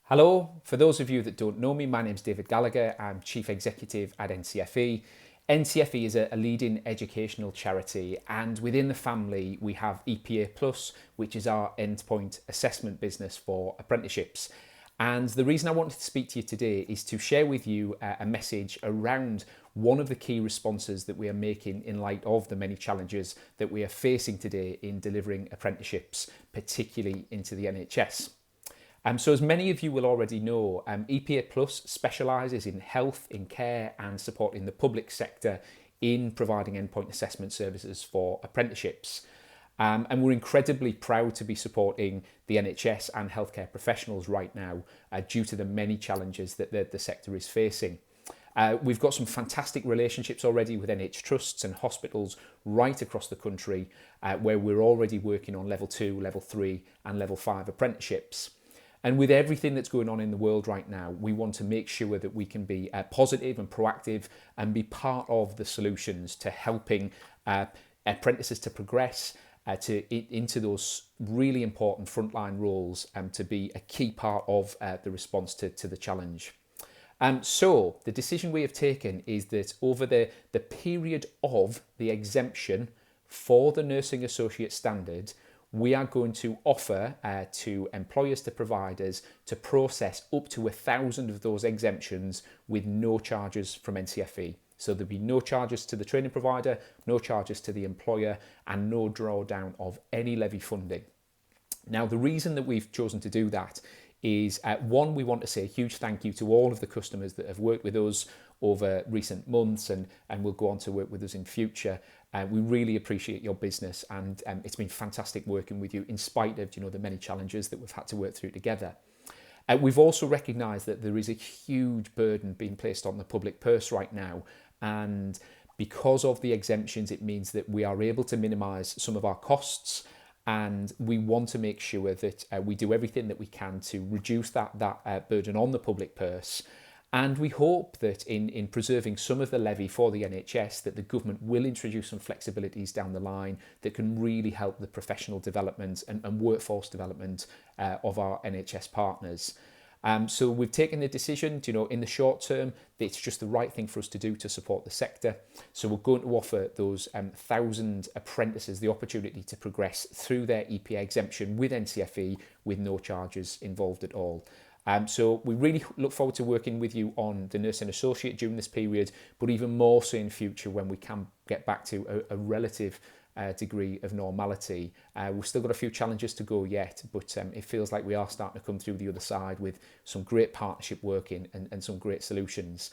Hello, for those of you that don't know me, my name's David Gallagher. I'm Chief Executive at NCFE. NCFE is a leading educational charity, and within the family we have EPA Plus, which is our endpoint assessment business for apprenticeships. And the reason I wanted to speak to you today is to share with you a message around one of the key responses that we are making in light of the many challenges that we are facing today in delivering apprenticeships, particularly into the NHS. So as many of you will already know, EPA Plus specialises in health, in care and supporting the public sector in providing endpoint assessment services for apprenticeships. And we're incredibly proud to be supporting the NHS and healthcare professionals right now due to the many challenges that the sector is facing. We've got some fantastic relationships already with NH trusts and hospitals right across the country where we're already working on level 2, level 3 and level 5 apprenticeships. And with everything that's going on in the world right now, we want to make sure that we can be positive and proactive and be part of the solutions to helping apprentices to progress into those really important frontline roles and to be a key part of the response to the challenge. So the decision we have taken is that over the period of the exemption for the Nursing Associate Standard, we are going to offer to employers, to providers, to process up to 1,000 of those exemptions with no charges from NCFE. So there'll be no charges to the training provider, no charges to the employer, and no drawdown of any levy funding. Now, the reason that we've chosen to do that is, one, we want to say a huge thank you to all of the customers that have worked with us over recent months and will go on to work with us in future. We really appreciate your business, and it's been fantastic working with you in spite of the many challenges that we've had to work through together. We've also recognised that there is a huge burden being placed on the public purse right now, and because of the exemptions it means that we are able to minimise some of our costs, and we want to make sure that we do everything that we can to reduce that burden on the public purse. And we hope that in preserving some of the levy for the NHS, that the government will introduce some flexibilities down the line that can really help the professional development and workforce development of our NHS partners. So we've taken the decision, in the short term, that it's just the right thing for us to do to support the sector. So we're going to offer those 1,000 apprentices the opportunity to progress through their EPA exemption with NCFE with no charges involved at all. So we really look forward to working with you on the Nursing Associate during this period, but even more so in future when we can get back to a relative degree of normality. We've still got a few challenges to go yet, but it feels like we are starting to come through the other side with some great partnership working and some great solutions.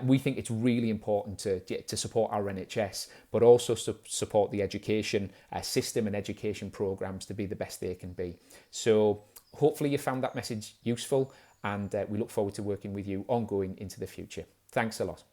We think it's really important to support our NHS, but also support the education system and education programmes to be the best they can be. So hopefully you found that message useful, and we look forward to working with you ongoing into the future. Thanks a lot.